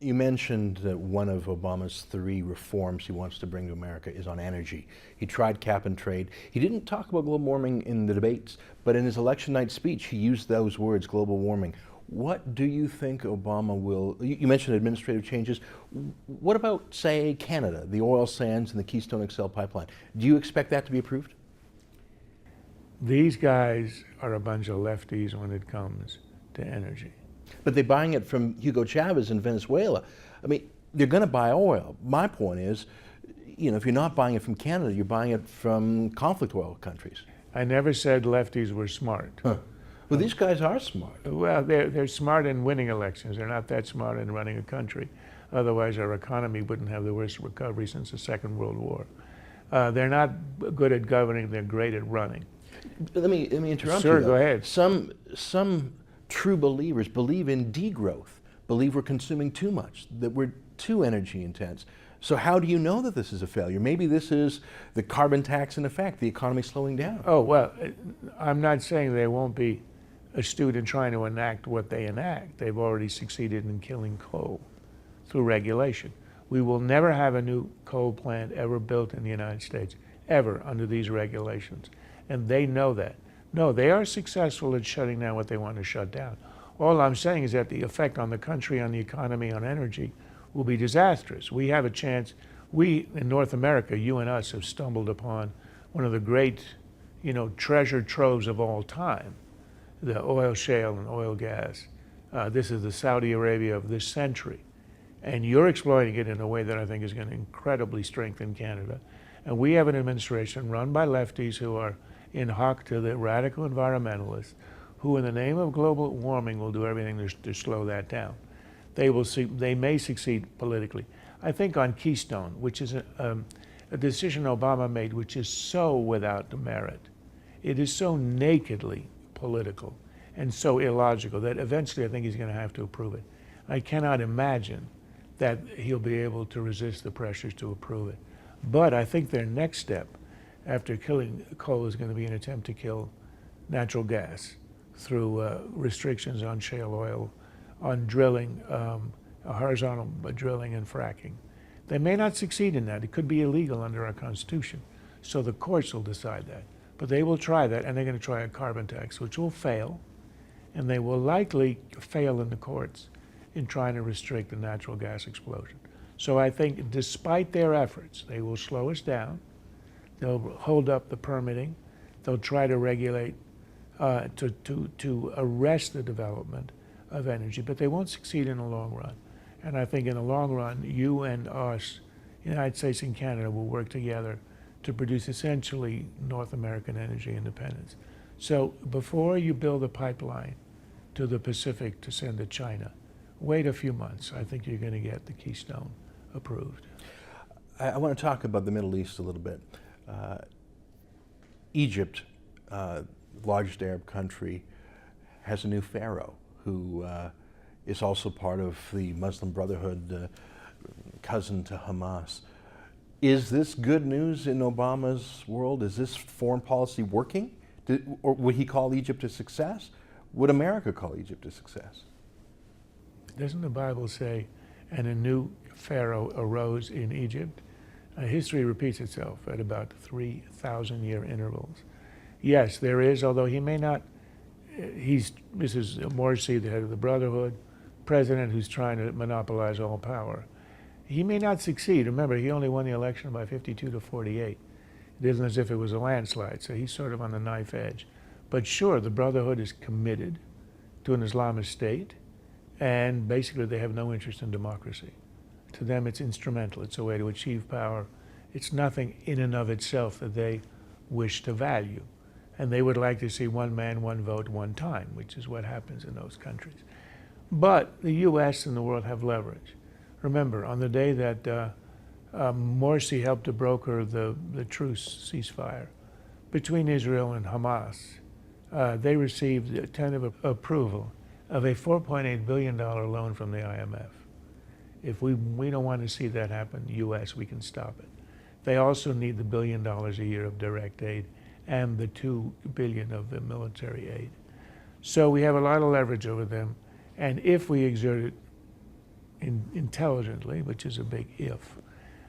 You mentioned that one of Obama's 3 reforms he wants to bring to America is on energy. He tried cap and trade. He didn't talk about global warming in the debates, but in his election night speech, he used those words, global warming. What do you think Obama will, you mentioned administrative changes. What about, say, Canada, the oil sands and the Keystone XL pipeline? Do you expect that to be approved? These guys are a bunch of lefties when it comes to energy. But they're buying it from Hugo Chavez in Venezuela. I mean, they're going to buy oil. My point is, if you're not buying it from Canada, you're buying it from conflict oil countries. I never said lefties were smart. Huh. Well, these guys are smart. Well, they're smart in winning elections. They're not that smart in running a country. Otherwise, our economy wouldn't have the worst recovery since the Second World War. They're not good at governing. They're great at running. Let me interrupt you. Sure, go ahead. Some true believers believe in degrowth, believe we're consuming too much, that we're too energy intense. So how do you know that this is a failure? Maybe this is the carbon tax in effect, the economy slowing down. Oh, well, I'm not saying they won't be astute in trying to enact what they enact. They've already succeeded in killing coal through regulation. We will never have a new coal plant ever built in the United States, ever, under these regulations. And they know that. No, they are successful at shutting down what they want to shut down. All I'm saying is that the effect on the country, on the economy, on energy will be disastrous. We have a chance. We, in North America, you and us, have stumbled upon one of the great, treasure troves of all time, the oil shale and oil gas. This is the Saudi Arabia of this century. And you're exploiting it in a way that I think is going to incredibly strengthen Canada. And we have an administration run by lefties who are in hock to the radical environmentalists who, in the name of global warming, will do everything to slow that down. They may succeed politically. I think on Keystone, which is a decision Obama made which is so without merit, it is so nakedly political and so illogical that eventually I think he's going to have to approve it. I cannot imagine that he'll be able to resist the pressures to approve it. But I think their next step after killing coal is going to be an attempt to kill natural gas through restrictions on shale oil, on drilling, horizontal drilling and fracking. They may not succeed in that. It could be illegal under our Constitution. So the courts will decide that. But they will try that, and they're going to try a carbon tax, which will fail, and they will likely fail in the courts in trying to restrict the natural gas explosion. So I think despite their efforts, they will slow us down. They'll hold up the permitting. They'll try to regulate, to arrest the development of energy, but they won't succeed in the long run. And I think in the long run, you and us, United States and Canada, will work together to produce essentially North American energy independence. So before you build a pipeline to the Pacific to send to China, wait a few months. I think you're going to get the Keystone approved. I want to talk about the Middle East a little bit. Egypt, largest Arab country, has a new pharaoh who is also part of the Muslim Brotherhood, cousin to Hamas. Is this good news in Obama's world? Is this foreign policy working? Or would he call Egypt a success? Would America call Egypt a success? Doesn't the Bible say, and a new pharaoh arose in Egypt? History repeats itself at about 3,000-year intervals. Yes, there is, although he may not, this is Morsi, the head of the Brotherhood, president who's trying to monopolize all power. He may not succeed. Remember, he only won the election by 52 to 48. It isn't as if it was a landslide, so he's sort of on the knife edge. But sure, the Brotherhood is committed to an Islamist state, and basically they have no interest in democracy. To them, it's instrumental. It's a way to achieve power. It's nothing in and of itself that they wish to value. And they would like to see one man, one vote, one time, which is what happens in those countries. But the U.S. and the world have leverage. Remember, on the day that Morsi helped to broker the truce ceasefire between Israel and Hamas, they received a tentative approval of a $4.8 billion loan from the IMF. If we don't want to see that happen, U.S., we can stop it. They also need the $1 billion a year of direct aid and the $2 billion of the military aid. So we have a lot of leverage over them, and if we exert it intelligently, which is a big if,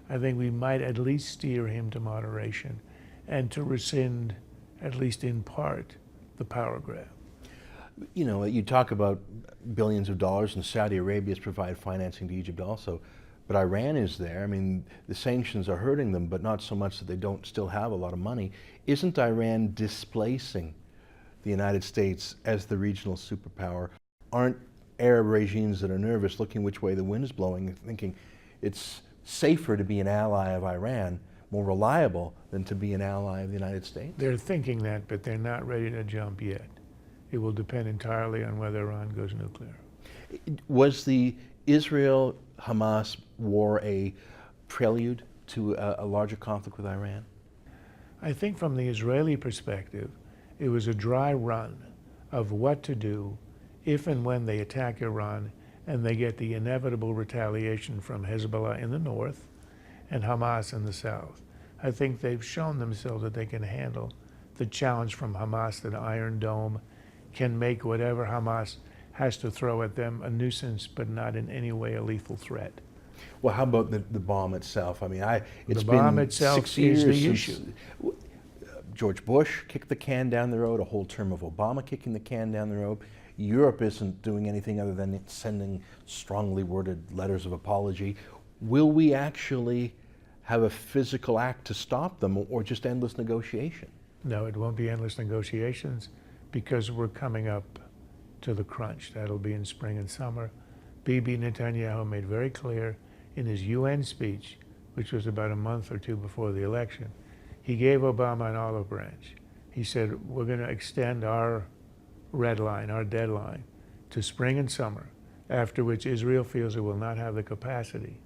I think we might at least steer him to moderation and to rescind, at least in part, the power grab. You know, you talk about billions of dollars, and Saudi Arabia has provided financing to Egypt also, but Iran is there. I mean, the sanctions are hurting them, but not so much that they don't still have a lot of money. Isn't Iran displacing the United States as the regional superpower? Aren't Arab regimes that are nervous, looking which way the wind is blowing, thinking it's safer to be an ally of Iran, more reliable than to be an ally of the United States? They're thinking that, but they're not ready to jump yet. It will depend entirely on whether Iran goes nuclear. Was the Israel-Hamas war a prelude to a larger conflict with Iran? I think from the Israeli perspective, it was a dry run of what to do if and when they attack Iran and they get the inevitable retaliation from Hezbollah in the north and Hamas in the south. I think they've shown themselves that they can handle the challenge from Hamas, that Iron Dome can make whatever Hamas has to throw at them a nuisance, but not in any way a lethal threat. Well, how about the bomb itself? I mean, it's the bomb been itself 6 years is the since issue. George Bush kicked the can down the road, a whole term of Obama kicking the can down the road. Europe isn't doing anything other than sending strongly worded letters of apology. Will we actually have a physical act to stop them, or just endless negotiation? No, it won't be endless negotiations because we're coming up to the crunch. That'll be in spring and summer. Bibi Netanyahu made very clear in his UN speech, which was about a month or two before the election, he gave Obama an olive branch. He said, we're going to extend our red line, our deadline, to spring and summer, after which Israel feels it will not have the capacity.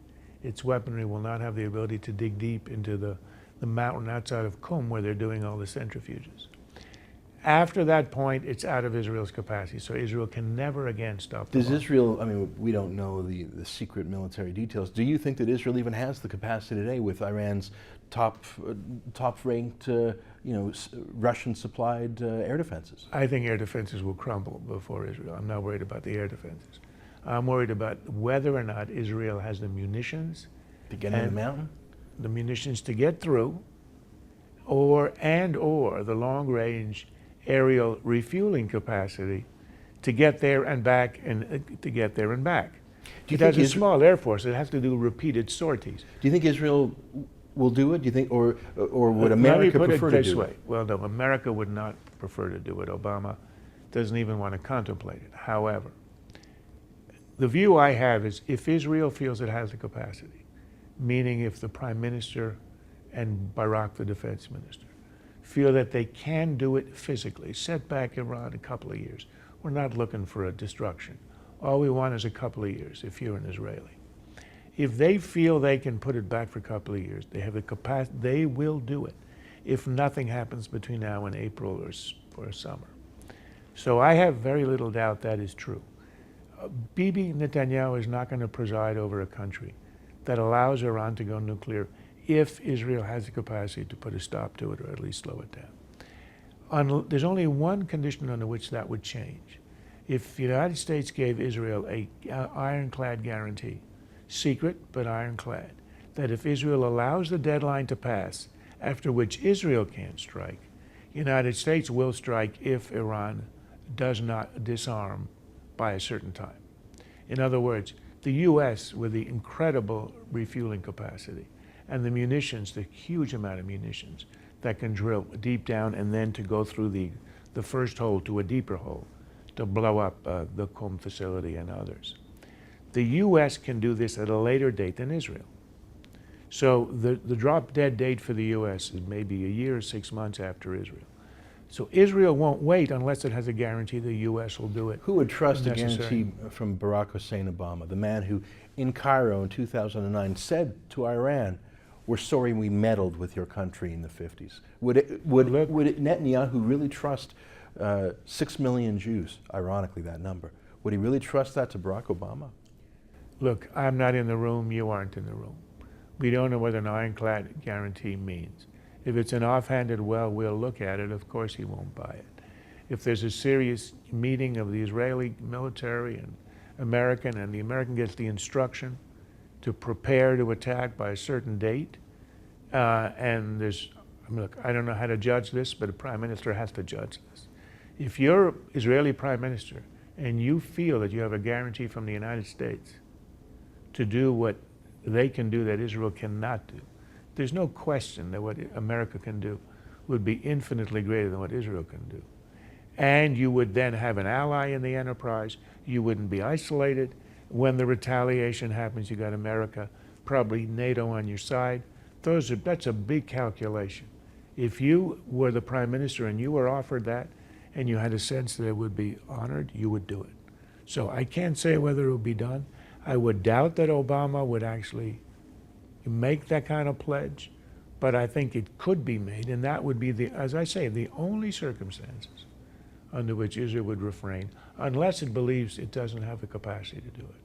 Its weaponry will not have the ability to dig deep into the mountain outside of Qum where they're doing all the centrifuges. After that point, it's out of Israel's capacity, so Israel can never again stop the Does bomb. Israel, I mean, we don't know the secret military details. Do you think that Israel even has the capacity today with Iran's top-ranked, Russian-supplied air defenses? I think air defenses will crumble before Israel. I'm not worried about the air defenses. I'm worried about whether or not Israel has the munitions To get in the mountain? the munitions to get through, or the long-range aerial refueling capacity to get there and back, and to get there and back. Do you It has think a small air force. It has to do repeated sorties. Do you think Israel will do it? Do you think, or would Let me America put prefer it to this do way. it? Well, no, America would not prefer to do it. Obama doesn't even want to contemplate it. However, the view I have is if Israel feels it has the capacity, meaning if the Prime Minister and Barak, the Defense Minister, feel that they can do it physically, set back Iran a couple of years. We're not looking for a destruction. All we want is a couple of years if you're an Israeli. If they feel they can put it back for a couple of years, they have the capacity, they will do it if nothing happens between now and April or summer. So I have very little doubt that is true. Bibi Netanyahu is not going to preside over a country that allows Iran to go nuclear if Israel has the capacity to put a stop to it or at least slow it down. There's only one condition under which that would change. If the United States gave Israel an ironclad guarantee, secret but ironclad, that if Israel allows the deadline to pass, after which Israel can't strike, the United States will strike if Iran does not disarm by a certain time. In other words, the U.S., with the incredible refueling capacity and the munitions, the huge amount of munitions that can drill deep down and then to go through the first hole to a deeper hole to blow up the Qum facility and others. The U.S. can do this at a later date than Israel. So the drop-dead date for the U.S. is maybe a year or 6 months after Israel. So Israel won't wait unless it has a guarantee the U.S. will do it. Who would trust a necessary. guarantee from Barack Hussein Obama, the man who in Cairo in 2009 said to Iran, "We're sorry we meddled with your country in the 50s." Would Netanyahu really trust 6 million Jews, ironically that number, would he really trust that to Barack Obama? Look, I'm not in the room, you aren't in the room. We don't know what an ironclad guarantee means. If it's an offhanded, well, we'll look at it, of course he won't buy it. If there's a serious meeting of the Israeli military American, and the American gets the instruction to prepare to attack by a certain date, and there's, I mean, look, I don't know how to judge this, but a prime minister has to judge this. If you're Israeli prime minister and you feel that you have a guarantee from the United States to do what they can do that Israel cannot do, there's no question that what America can do would be infinitely greater than what Israel can do. And you would then have an ally in the enterprise. You wouldn't be isolated. When the retaliation happens, you got America, probably NATO on your side. That's a big calculation. If you were the prime minister and you were offered that, and you had a sense that it would be honored, you would do it. So I can't say whether it would be done. I would doubt that Obama would actually make that kind of pledge, but I think it could be made, and that would be, as I say, the only circumstances under which Israel would refrain, unless it believes it doesn't have the capacity to do it.